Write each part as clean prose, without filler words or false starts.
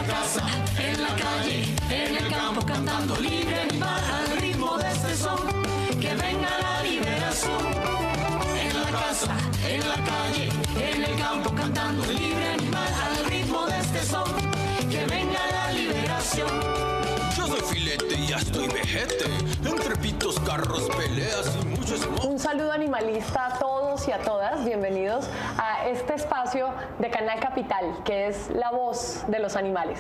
casa, en la calle, en el campo, cantando libre animal al ritmo de este son. Que venga la liberación. En la casa, en la calle, en el campo, cantando libre animal al ritmo de este son. Que venga la liberación. Yo soy filete y ya estoy vejete, entre pitos, carros, peleas y mucho smog. Un saludo animalista a todos y a todas, bienvenidos a este espacio de Canal Capital, que es la voz de los animales.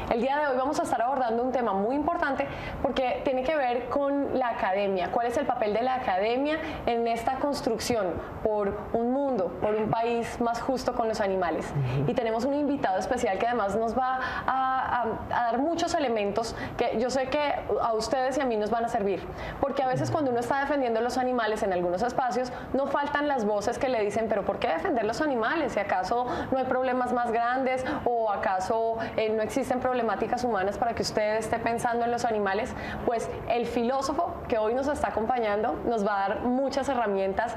El día de hoy vamos a estar abordando un tema muy importante porque tiene que ver con la academia. ¿Cuál es el papel de la academia en esta construcción por un mundo, por un país más justo con los animales? Y tenemos un invitado especial que además nos va a dar muchos elementos que yo sé que a ustedes y a mí nos van a servir. Porque a veces cuando uno está defendiendo los animales en algunos espacios, no faltan las voces que le dicen, pero ¿por qué defender los animales? ¿Si acaso no hay problemas más grandes o acaso no existen problemáticas humanas para que usted esté pensando en los animales? Pues el filósofo que hoy nos está acompañando nos va a dar muchas herramientas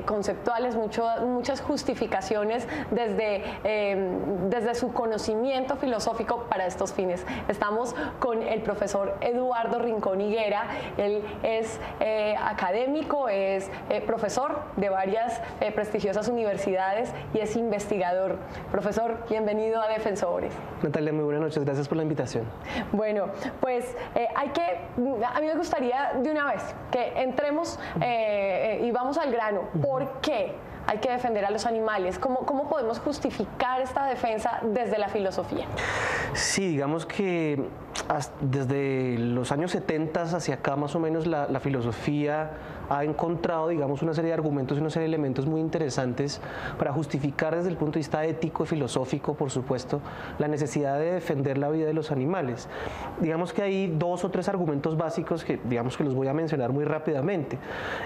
conceptuales, muchas justificaciones desde su conocimiento filosófico para estos fines. Estamos con el profesor Eduardo Rincón Higuera. Él es académico, es profesor de varias prestigiosas universidades y es investigador. Profesor, bienvenido a Defensores. Natalia, muy buenas noches, gracias por la invitación. Bueno, pues a mí me gustaría de una vez que entremos y vamos al grano. ¿Por qué hay que defender a los animales? ¿Cómo podemos justificar esta defensa desde la filosofía? Sí, digamos que desde los años 70 hacia acá más o menos la filosofía ha encontrado, digamos, una serie de argumentos y una serie de elementos muy interesantes para justificar desde el punto de vista ético y filosófico, por supuesto, la necesidad de defender la vida de los animales. Digamos que hay dos o tres argumentos básicos que, digamos, que los voy a mencionar muy rápidamente.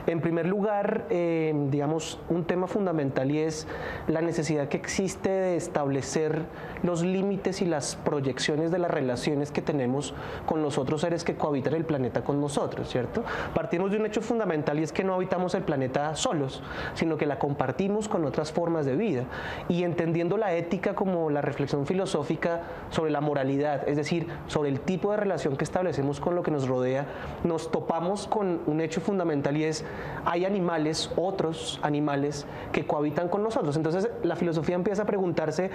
En primer lugar, digamos, un tema fundamental y es la necesidad que existe de establecer los límites y las proyecciones de las relaciones que tenemos con los otros seres que cohabitan el planeta con nosotros, ¿cierto? Partimos de un hecho fundamental y es que no habitamos el planeta solos, sino que la compartimos con otras formas de vida. Y entendiendo la ética como la reflexión filosófica sobre la moralidad, es decir, sobre el tipo de relación que establecemos con lo que nos rodea, nos topamos con un hecho fundamental y es, hay animales, otros animales, que cohabitan con nosotros. Entonces la filosofía empieza a preguntarse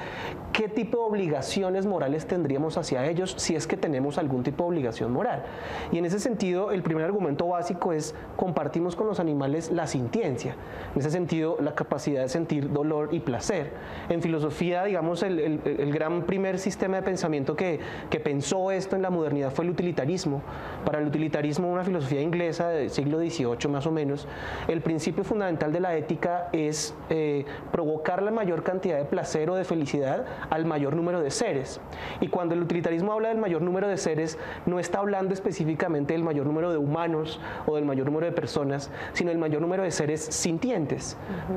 qué tipo de obligaciones morales tendríamos hacia ellos si es que tenemos algún tipo de obligación moral. Y en ese sentido, el primer argumento básico es compartimos con los animales la sintiencia. En ese sentido, la capacidad de sentir dolor y placer. En filosofía, digamos, el gran primer sistema de pensamiento que pensó esto en la modernidad fue el utilitarismo. Para el utilitarismo, una filosofía inglesa del siglo XVIII más o menos, el principio fundamental de la ética es provocar la mayor cantidad de placer o de felicidad al mayor número de seres. Y cuando el utilitarismo habla del mayor número de seres, no está hablando específicamente del mayor número de humanos o del mayor número de personas, sino el mayor número de seres sintientes.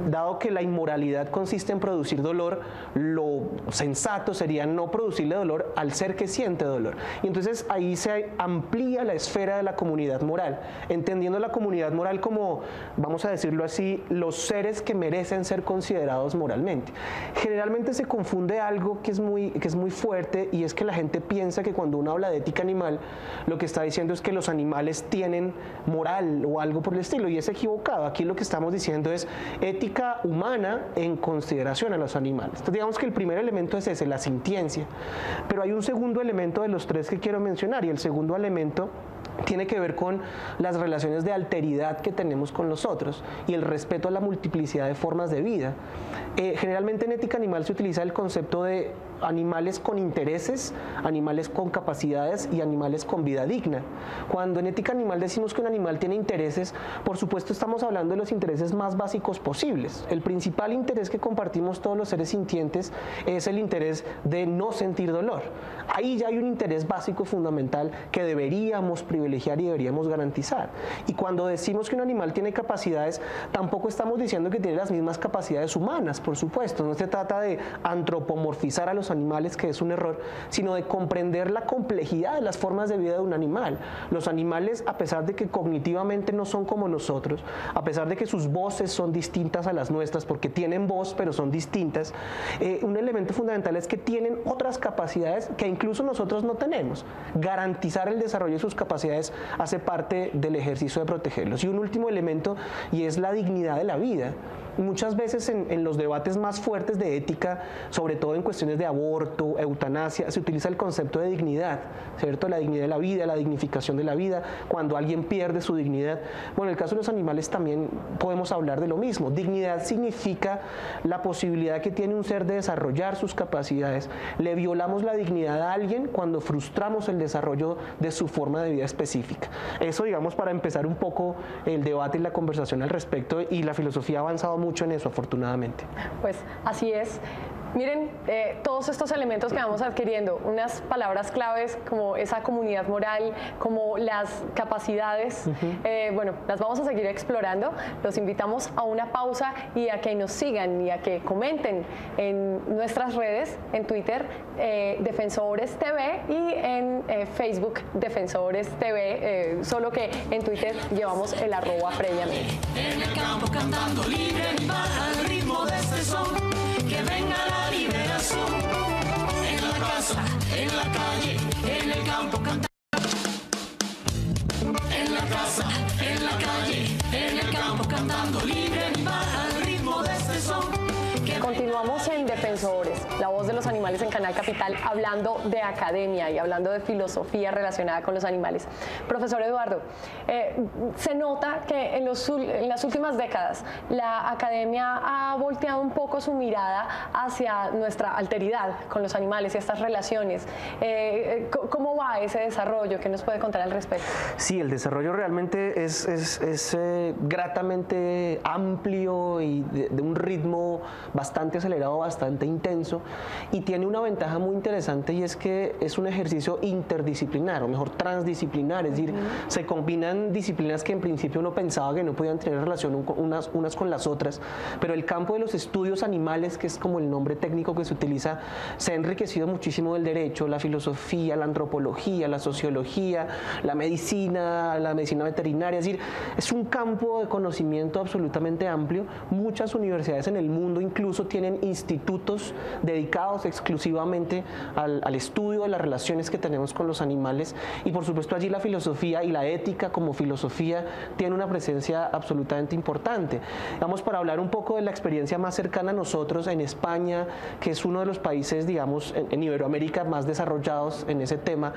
Dado que la inmoralidad consiste en producir dolor, lo sensato sería no producirle dolor al ser que siente dolor. Y entonces ahí se amplía la esfera de la comunidad moral, entendiendo la comunidad moral como, vamos a decirlo así, los seres que merecen ser considerados moralmente. Generalmente se confunde algo que es muy fuerte, y es que la gente piensa que cuando uno habla de ética animal, lo que está diciendo es que los animales tienen moral o algo por el estilo, y es equivocado. Aquí lo que estamos diciendo es ética humana en consideración a los animales. Entonces digamos que el primer elemento es ese, la sintiencia, pero hay un segundo elemento de los tres que quiero mencionar, y el segundo elemento tiene que ver con las relaciones de alteridad que tenemos con los otros y el respeto a la multiplicidad de formas de vida. Generalmente en ética animal se utiliza el concepto de animales con intereses, animales con capacidades y animales con vida digna. Cuando en ética animal decimos que un animal tiene intereses, por supuesto estamos hablando de los intereses más básicos posibles. El principal interés que compartimos todos los seres sintientes es el interés de no sentir dolor. Ahí ya hay un interés básico fundamental que deberíamos privar privilegiar y deberíamos garantizar. Y cuando decimos que un animal tiene capacidades, tampoco estamos diciendo que tiene las mismas capacidades humanas, por supuesto. No se trata de antropomorfizar a los animales, que es un error, sino de comprender la complejidad de las formas de vida de un animal. Los animales, a pesar de que cognitivamente no son como nosotros, a pesar de que sus voces son distintas a las nuestras, porque tienen voz, pero son distintas, un elemento fundamental es que tienen otras capacidades que incluso nosotros no tenemos. Garantizar el desarrollo de sus capacidades hace parte del ejercicio de protegerlos. Y un último elemento, y es la dignidad de la vida. Muchas veces en los debates más fuertes de ética, sobre todo en cuestiones de aborto, eutanasia, se utiliza el concepto de dignidad, ¿cierto? La dignidad de la vida, la dignificación de la vida, cuando alguien pierde su dignidad. Bueno, en el caso de los animales también podemos hablar de lo mismo. Dignidad significa la posibilidad que tiene un ser de desarrollar sus capacidades. Le violamos la dignidad a alguien cuando frustramos el desarrollo de su forma de vida específica. Eso, digamos, para empezar un poco el debate y la conversación al respecto, y la filosofía ha avanzado mucho en eso, afortunadamente. Pues así es. Miren, todos estos elementos que vamos adquiriendo, unas palabras claves como esa comunidad moral, como las capacidades, bueno, las vamos a seguir explorando. Los invitamos a una pausa y a que nos sigan y a que comenten en nuestras redes, en Twitter, Defensores TV, y en Facebook, Defensores TV, solo que en Twitter llevamos el @ previamente. En el campo cantando libre va al ritmo de este son, que venga la liberación. En la casa, en la calle, en el campo cantando. En la casa, en la calle, en el campo cantando libre va al ritmo de este son. Continuamos en Defensores, la voz de los animales en Canal Capital, hablando de academia y hablando de filosofía relacionada con los animales. Profesor Eduardo, se nota que en las últimas décadas la academia ha volteado un poco su mirada hacia nuestra alteridad con los animales y estas relaciones. ¿Cómo va ese desarrollo? ¿Qué nos puede contar al respecto? Sí, el desarrollo realmente es gratamente amplio y de un ritmo bastante acelerado, bastante intenso, y tiene una ventaja muy interesante, y es que es un ejercicio interdisciplinar, o mejor transdisciplinar, es decir, se combinan disciplinas que en principio uno pensaba que no podían tener relación unas con las otras, pero el campo de los estudios animales, que es como el nombre técnico que se utiliza, se ha enriquecido muchísimo del derecho, la filosofía, la antropología, la sociología, la medicina veterinaria, es decir, es un campo de conocimiento absolutamente amplio. Muchas universidades en el mundo incluso tienen institutos dedicados exclusivamente al estudio de las relaciones que tenemos con los animales, y por supuesto allí la filosofía y la ética como filosofía tiene una presencia absolutamente importante. Vamos, para hablar un poco de la experiencia más cercana a nosotros en España, que es uno de los países, digamos, en Iberoamérica más desarrollados en ese tema,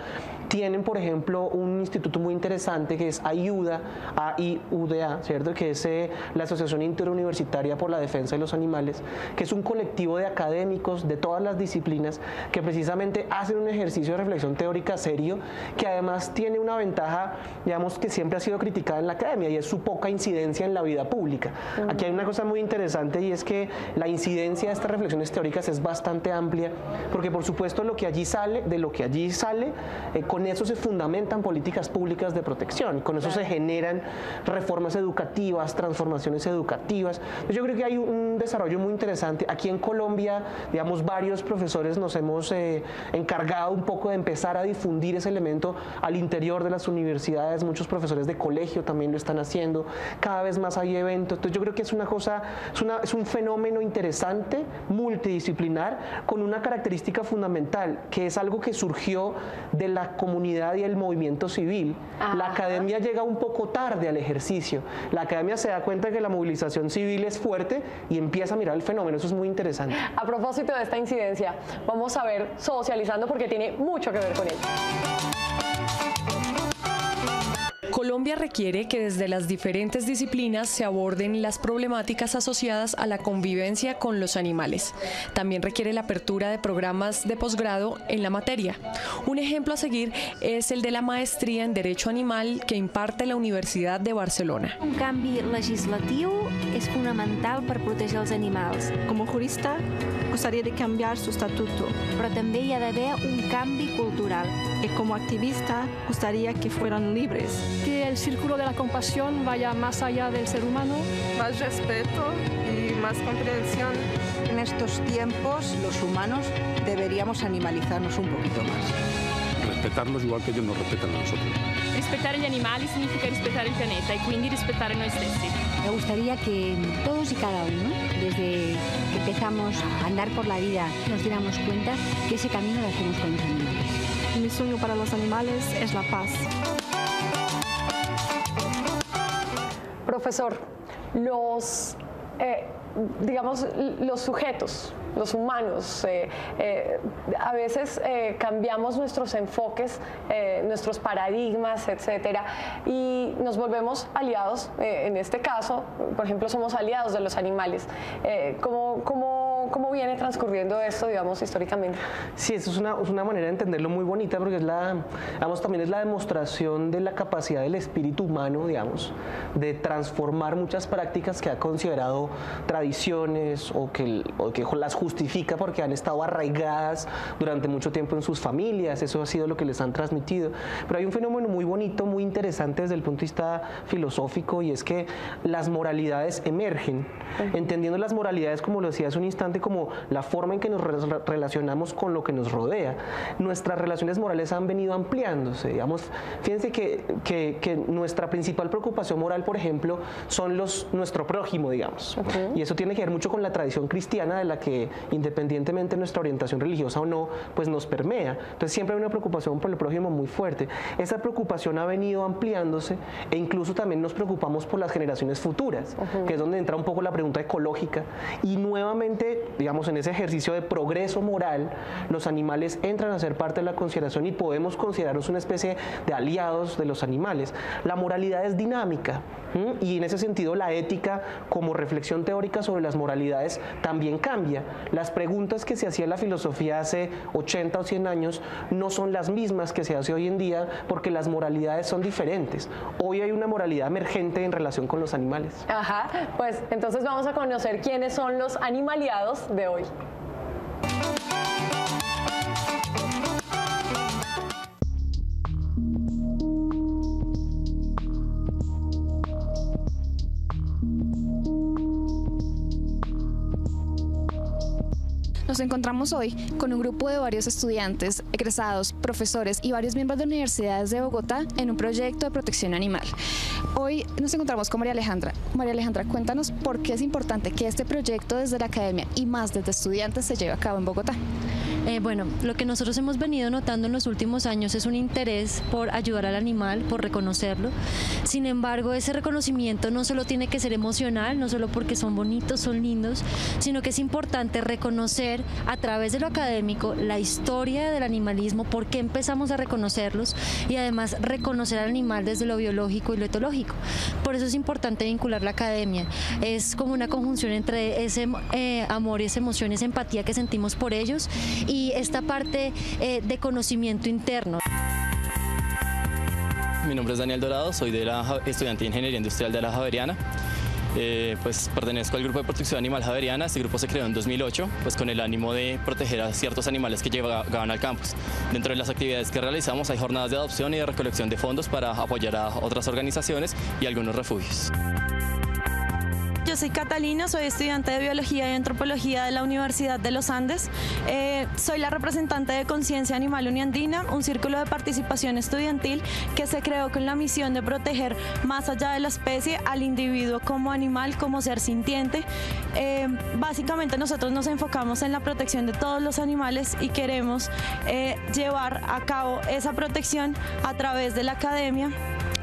tienen, por ejemplo, un instituto muy interesante que es AIUDA, AIUDA, ¿cierto? Que es la Asociación Interuniversitaria por la Defensa de los Animales, que es un colectivo de académicos de todas las disciplinas que precisamente hacen un ejercicio de reflexión teórica serio, que además tiene una ventaja, digamos, que siempre ha sido criticada en la academia, y es su poca incidencia en la vida pública. Aquí hay una cosa muy interesante, y es que la incidencia de estas reflexiones teóricas es bastante amplia, porque por supuesto de lo que allí sale, con eso se fundamentan políticas públicas de protección, con eso se generan reformas educativas, transformaciones educativas. Yo creo que hay un desarrollo muy interesante. Aquí en Colombia, digamos, varios profesores nos hemos encargado un poco de empezar a difundir ese elemento al interior de las universidades. Muchos profesores de colegio también lo están haciendo. Cada vez más hay eventos. Entonces yo creo que es un fenómeno interesante, multidisciplinar, con una característica fundamental, que es algo que surgió de la comunidad y el movimiento civil. La academia llega un poco tarde al ejercicio. La academia se da cuenta que la movilización civil es fuerte y empieza a mirar el fenómeno. Eso es muy interesante. A propósito de esta incidencia, vamos a ver Socializando, porque tiene mucho que ver con ella. Colombia requiere que desde las diferentes disciplinas se aborden las problemáticas asociadas a la convivencia con los animales. También requiere la apertura de programas de posgrado en la materia. Un ejemplo a seguir es el de la maestría en Derecho Animal que imparte la Universidad de Barcelona. Un canvi legislatiu és fonamental per protegir els animals. Como jurista, gostaria de canviar seu estatuto. Però també hi ha d'haver un canvi cultural. E como activista, gustaría que fueran libres. Que el círculo de la compasión vaya más allá del ser humano. Más respeto y más comprensión. En estos tiempos, los humanos deberíamos animalizarnos un poquito más. Respetarlos igual que ellos nos respetan a nosotros. Rispettare gli animali significa rispettare il pianeta e quindi rispettare noi stessi. Me gustaría que todos y cada uno, desde que empezamos a andar por la vida, nos diéramos cuenta que ese camino lo hacemos con los animales. Mi sueño para los animales es la paz. Profesor, los sujetos, los humanos, a veces cambiamos nuestros enfoques, nuestros paradigmas, etcétera, y nos volvemos aliados. En este caso, por ejemplo, somos aliados de los animales. ¿Cómo viene transcurriendo esto, digamos, históricamente? Sí, eso es una manera de entenderlo muy bonita, porque también es la demostración de la capacidad del espíritu humano, digamos, de transformar muchas prácticas que ha considerado tradiciones o que las justifica porque han estado arraigadas durante mucho tiempo en sus familias. Eso ha sido lo que les han transmitido. Pero hay un fenómeno muy bonito, muy interesante desde el punto de vista filosófico, y es que las moralidades emergen, entendiendo las moralidades, como lo decía hace un instante, como la forma en que nos relacionamos con lo que nos rodea. Nuestras relaciones morales han venido ampliándose, digamos. Fíjense que nuestra principal preocupación moral, por ejemplo, son nuestro prójimo, digamos. Y eso tiene que ver mucho con la tradición cristiana, de la que, independientemente de nuestra orientación religiosa o no, pues nos permea. Entonces siempre hay una preocupación por el prójimo muy fuerte. Esa preocupación ha venido ampliándose, e incluso también nos preocupamos por las generaciones futuras, que es donde entra un poco la pregunta ecológica. Y nuevamente, digamos, en ese ejercicio de progreso moral, los animales entran a ser parte de la consideración y podemos considerarnos una especie de aliados de los animales. La moralidad es dinámica, y en ese sentido la ética, como reflexión teórica sobre las moralidades, también cambia. Las preguntas que se hacía la filosofía hace 80 o 100 años no son las mismas que se hace hoy en día, porque las moralidades son diferentes. Hoy hay una moralidad emergente en relación con los animales. Ajá, pues entonces vamos a conocer quiénes son los animaliados de hoy. Nos encontramos hoy con un grupo de varios estudiantes, egresados, profesores y varios miembros de universidades de Bogotá en un proyecto de protección animal. Hoy nos encontramos con María Alejandra. María Alejandra, cuéntanos por qué es importante que este proyecto desde la academia y más desde estudiantes se lleve a cabo en Bogotá. Bueno, lo que nosotros hemos venido notando en los últimos años es un interés por ayudar al animal, por reconocerlo. Sin embargo, ese reconocimiento no solo tiene que ser emocional, no solo porque son bonitos, son lindos, sino que es importante reconocer a través de lo académico la historia del animalismo, por qué empezamos a reconocerlos, y además reconocer al animal desde lo biológico y lo etológico. Por eso es importante vincular la academia. Es como una conjunción entre ese amor y esa emoción, esa empatía que sentimos por ellos, y esta parte de conocimiento interno. Mi nombre es Daniel Dorado, soy estudiante de Ingeniería Industrial de la Javeriana. Pues pertenezco al grupo de protección animal Javeriana. Este grupo se creó en 2008, pues con el ánimo de proteger a ciertos animales que llegaban al campus. Dentro de las actividades que realizamos hay jornadas de adopción y de recolección de fondos para apoyar a otras organizaciones y algunos refugios. Yo soy Catalina, soy estudiante de Biología y Antropología de la Universidad de los Andes. Soy la representante de Conciencia Animal Uniandina, un círculo de participación estudiantil que se creó con la misión de proteger más allá de la especie al individuo como animal, como ser sintiente. Básicamente nosotros nos enfocamos en la protección de todos los animales y queremos llevar a cabo esa protección a través de la academia,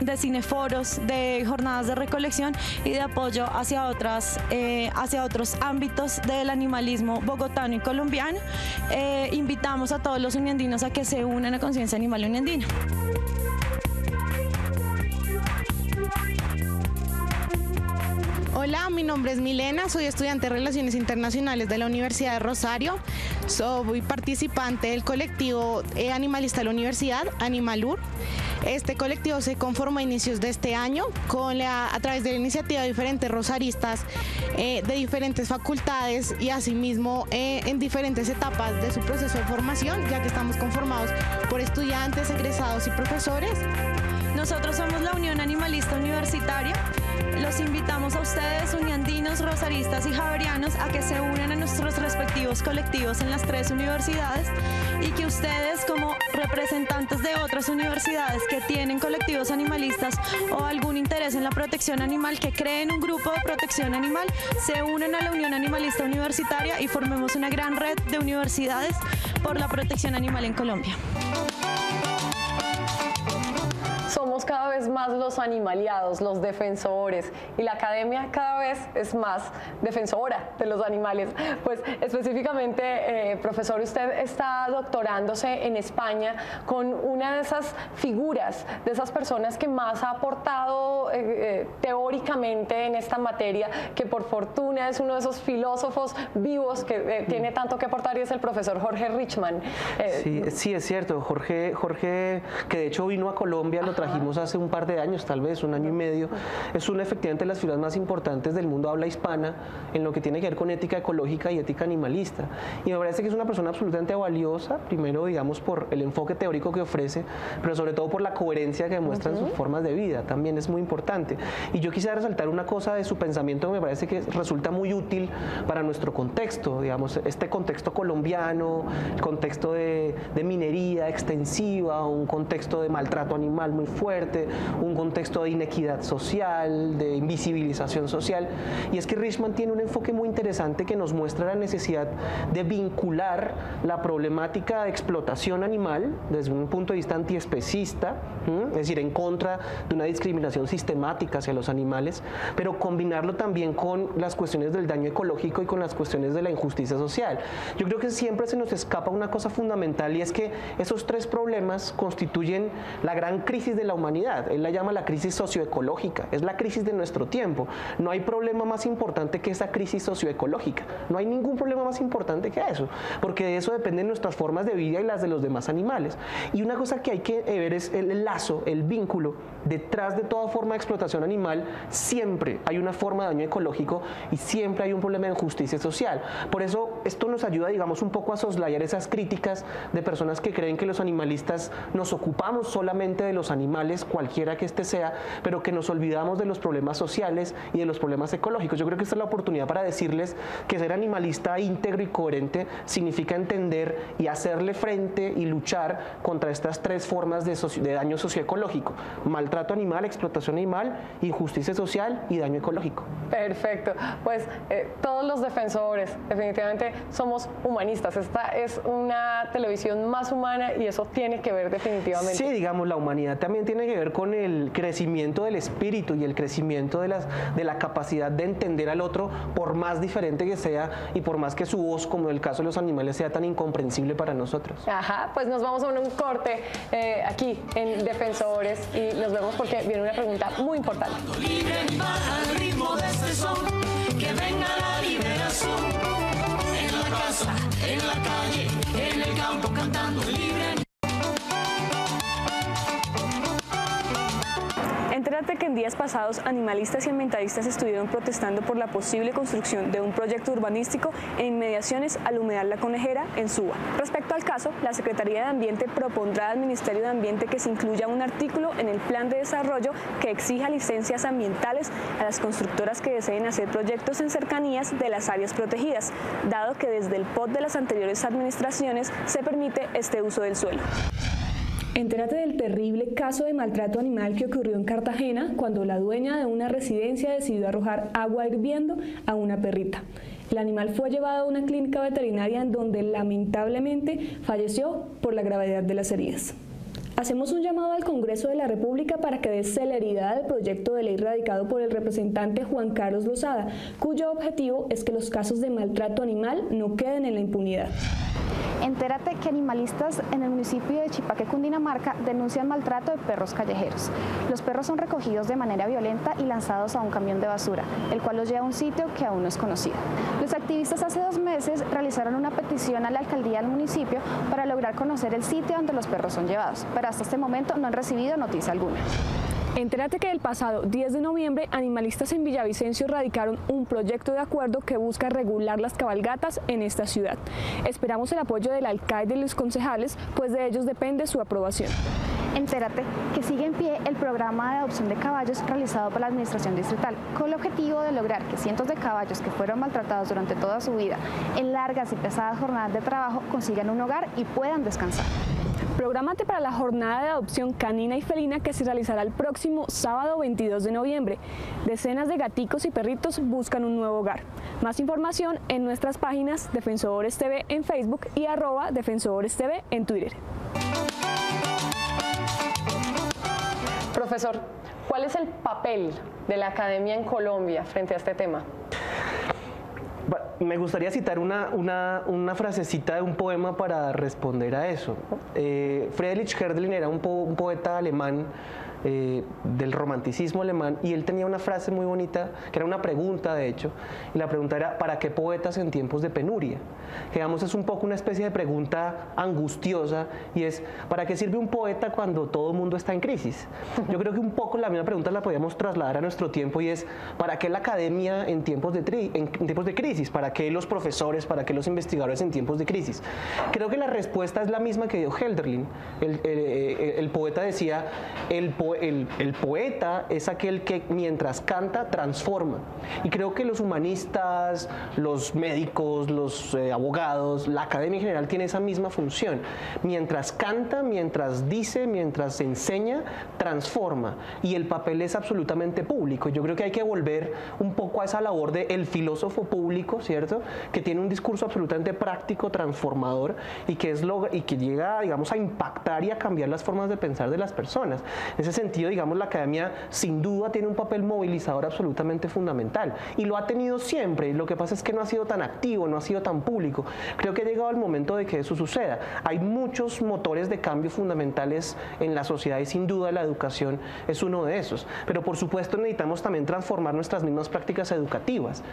de cineforos, de jornadas de recolección y de apoyo hacia otros ámbitos del animalismo bogotano y colombiano. Invitamos a todos los uniandinos a que se unan a Conciencia Animal Uniandina. Hola, mi nombre es Milena, soy estudiante de Relaciones Internacionales de la Universidad de Rosario. Soy participante del colectivo animalista de la universidad, Animalur. Este colectivo se conformó a inicios de este año a través de la iniciativa de diferentes rosaristas de diferentes facultades y asimismo en diferentes etapas de su proceso de formación, ya que estamos conformados por estudiantes, egresados y profesores. Nosotros somos la Unión Animalista Universitaria. Los invitamos a ustedes, uniandinos, rosaristas y javerianos, a que se unan a nuestros respectivos colectivos en las 3 universidades y que ustedes, como representantes de otras universidades que tienen colectivos animalistas o algún interés en la protección animal, que creen un grupo de protección animal, se unen a la Unión Animalista Universitaria y formemos una gran red de universidades por la protección animal en Colombia. Somos cada vez más los animaliados, los defensores, y la academia cada vez es más defensora de los animales. Pues específicamente, profesor, usted está doctorándose en España con una de esas figuras, de esas personas que más ha aportado teóricamente en esta materia, que por fortuna es uno de esos filósofos vivos que tiene tanto que aportar, y es el profesor Jorge Richman. Sí, es cierto. Jorge, que de hecho vino a Colombia, lo trajimos hace un par de años, tal vez, 1 año y medio. Es una, efectivamente, de las figuras más importantes del mundo habla hispana en lo que tiene que ver con ética ecológica y ética animalista. Y me parece que es una persona absolutamente valiosa, primero, digamos, por el enfoque teórico que ofrece, pero sobre todo por la coherencia que demuestra en sus formas de vida. También es muy importante. Y yo quisiera resaltar una cosa de su pensamiento que me parece que resulta muy útil para nuestro contexto, digamos, este contexto colombiano, el contexto de minería extensiva, un contexto de maltrato animal muy fuerte, un contexto de inequidad social, de invisibilización social. Y es que Richman tiene un enfoque muy interesante que nos muestra la necesidad de vincular la problemática de explotación animal desde un punto de vista antiespecista, es decir, en contra de una discriminación sistemática hacia los animales, pero combinarlo también con las cuestiones del daño ecológico y con las cuestiones de la injusticia social. Yo creo que siempre se nos escapa una cosa fundamental, y es que esos 3 problemas constituyen la gran crisis de la humanidad. Él la llama la crisis socioecológica, es la crisis de nuestro tiempo. No hay problema más importante que esa crisis socioecológica, no hay ningún problema más importante que eso, porque de eso dependen nuestras formas de vida y las de los demás animales. Y una cosa que hay que ver es el lazo, el vínculo. Detrás de toda forma de explotación animal siempre hay una forma de daño ecológico y siempre hay un problema de injusticia social. Por eso esto nos ayuda, digamos, un poco a soslayar esas críticas de personas que creen que los animalistas nos ocupamos solamente de los animales, cualquiera que este sea, pero que nos olvidamos de los problemas sociales y de los problemas ecológicos. Yo creo que esta es la oportunidad para decirles que ser animalista íntegro y coherente significa entender y hacerle frente y luchar contra estas 3 formas de daño socioecológico: maltrato animal, explotación animal, injusticia social y daño ecológico. Perfecto. Pues todos los defensores definitivamente somos humanistas. Esta es una televisión más humana y eso tiene que ver definitivamente. Sí, digamos, la humanidad también tiene que ver con el crecimiento del espíritu y el crecimiento de la capacidad de entender al otro, por más diferente que sea y por más que su voz, como en el caso de los animales, sea tan incomprensible para nosotros. Ajá, pues nos vamos a un corte aquí en Defensores y nos vemos porque viene una pregunta muy importante. Libre animal al ritmo de este son, que venga la liberación. En la casa, en la calle, en el campo cantando libre. Entérate que en días pasados animalistas y ambientalistas estuvieron protestando por la posible construcción de un proyecto urbanístico en inmediaciones al humedal La Conejera en Suba. Respecto al caso, la Secretaría de Ambiente propondrá al Ministerio de Ambiente que se incluya un artículo en el plan de desarrollo que exija licencias ambientales a las constructoras que deseen hacer proyectos en cercanías de las áreas protegidas, dado que desde el POT de las anteriores administraciones se permite este uso del suelo. Entérate del terrible caso de maltrato animal que ocurrió en Cartagena cuando la dueña de una residencia decidió arrojar agua hirviendo a una perrita. El animal fue llevado a una clínica veterinaria en donde lamentablemente falleció por la gravedad de las heridas. Hacemos un llamado al Congreso de la República para que dé celeridad al proyecto de ley radicado por el representante Juan Carlos Lozada, cuyo objetivo es que los casos de maltrato animal no queden en la impunidad. Entérate que animalistas en el municipio de Chipaque, Cundinamarca, denuncian maltrato de perros callejeros. Los perros son recogidos de manera violenta y lanzados a un camión de basura, el cual los lleva a un sitio que aún no es conocido. Los activistas hace 2 meses realizaron una petición a la alcaldía del municipio para lograr conocer el sitio donde los perros son llevados, pero hasta este momento no han recibido noticia alguna. Entérate que el pasado 10 de noviembre, animalistas en Villavicencio radicaron un proyecto de acuerdo que busca regular las cabalgatas en esta ciudad. Esperamos el apoyo del alcalde y los concejales, pues de ellos depende su aprobación. Entérate que sigue en pie el programa de adopción de caballos realizado por la Administración Distrital, con el objetivo de lograr que cientos de caballos que fueron maltratados durante toda su vida en largas y pesadas jornadas de trabajo consigan un hogar y puedan descansar. Prográmate para la jornada de adopción canina y felina que se realizará el próximo sábado 22 de noviembre. Decenas de gaticos y perritos buscan un nuevo hogar. Más información en nuestras páginas Defensores TV en Facebook y @Defensores TV en Twitter. Profesor, ¿cuál es el papel de la academia en Colombia frente a este tema? Me gustaría citar una frasecita de un poema para responder a eso. Friedrich Hölderlin era un poeta alemán del romanticismo alemán, y él tenía una frase muy bonita, que era una pregunta de hecho, y la pregunta era: ¿para qué poetas en tiempos de penuria? Que digamos es un poco una especie de pregunta angustiosa, y es: ¿para qué sirve un poeta cuando todo el mundo está en crisis? Yo creo que un poco la misma pregunta la podríamos trasladar a nuestro tiempo, y es: ¿para qué la academia en tiempos de crisis? ¿Para qué los profesores? ¿Para qué los investigadores en tiempos de crisis? Creo que la respuesta es la misma que dio Hölderlin. El poeta decía: el poeta es aquel que mientras canta transforma, y creo que los humanistas, los médicos, los abogados, la academia en general tiene esa misma función. Mientras canta, mientras dice, mientras enseña, transforma, y el papel es absolutamente público. Yo creo que hay que volver un poco a esa labor del filósofo público, ¿cierto?, que tiene un discurso absolutamente práctico, transformador, y que llega, digamos, a impactar y a cambiar las formas de pensar de las personas. En ese sentido, digamos, la academia sin duda tiene un papel movilizador absolutamente fundamental, y lo ha tenido siempre. Lo que pasa es que no ha sido tan activo, no ha sido tan público. Creo que ha llegado el momento de que eso suceda. Hay muchos motores de cambio fundamentales en la sociedad, y sin duda la educación es uno de esos. Pero por supuesto necesitamos también transformar nuestras mismas prácticas educativas.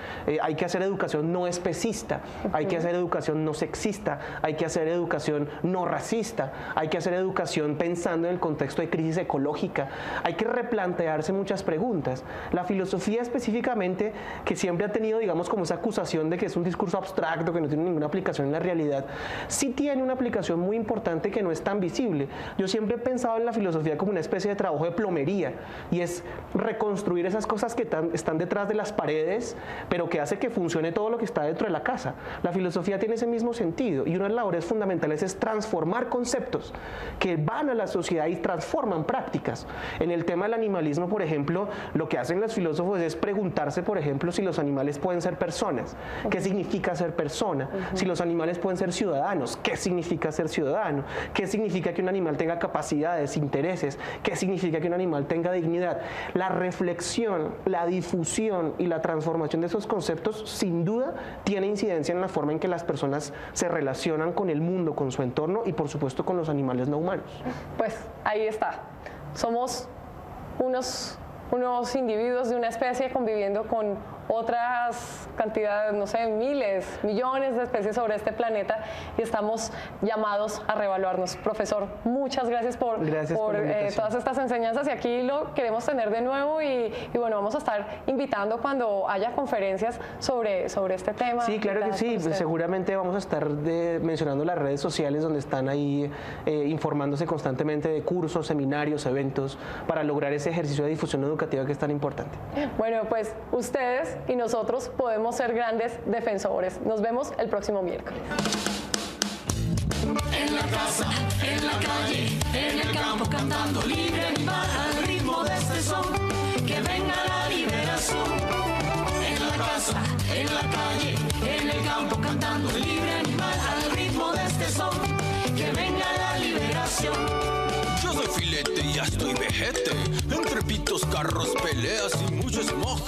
Hay que hacer educación no especista, hay que hacer educación no sexista, hay que hacer educación no racista, hay que hacer educación pensando en el contexto de crisis ecológica. Hay que replantearse muchas preguntas. La filosofía específicamente, que siempre ha tenido, digamos, como esa acusación de que es un discurso abstracto, que no tiene ninguna aplicación en la realidad, sí tiene una aplicación muy importante que no es tan visible. Yo siempre he pensado en la filosofía como una especie de trabajo de plomería, y es reconstruir esas cosas que están detrás de las paredes, pero que hace que funcione todo lo que está dentro de la casa. La filosofía tiene ese mismo sentido, y una de las labores fundamentales es transformar conceptos que van a la sociedad y transforman prácticas. En el tema del animalismo, por ejemplo, lo que hacen los filósofos es preguntarse, por ejemplo, si los animales pueden ser personas. ¿Qué significa ser persona? Si los animales pueden ser ciudadanos, ¿qué significa ser ciudadano? ¿Qué significa que un animal tenga capacidades, intereses? ¿Qué significa que un animal tenga dignidad? La reflexión, la difusión y la transformación de esos conceptos sin duda tiene incidencia en la forma en que las personas se relacionan con el mundo, con su entorno y por supuesto con los animales no humanos. Pues ahí está. Somos unos individuos de una especie conviviendo con otras cantidades, no sé, miles, millones de especies sobre este planeta, y estamos llamados a reevaluarnos. Profesor, muchas gracias por todas estas enseñanzas, y aquí lo queremos tener de nuevo, y bueno, vamos a estar invitando cuando haya conferencias sobre este tema. Sí, claro que sí, seguramente vamos a estar mencionando las redes sociales donde están ahí informándose constantemente de cursos, seminarios, eventos, para lograr ese ejercicio de difusión educativa que es tan importante. Bueno, pues ustedes y nosotros podemos ser grandes defensores. Nos vemos el próximo miércoles. En la casa, en la calle, en el campo, cantando libre animal al ritmo de este son. Que venga la liberación. En la casa, en la calle, en el campo, cantando libre animal al ritmo de este son. Que venga la liberación. Yo soy filete y ya estoy vejete, entre pitos, carros, peleas y mucho smog.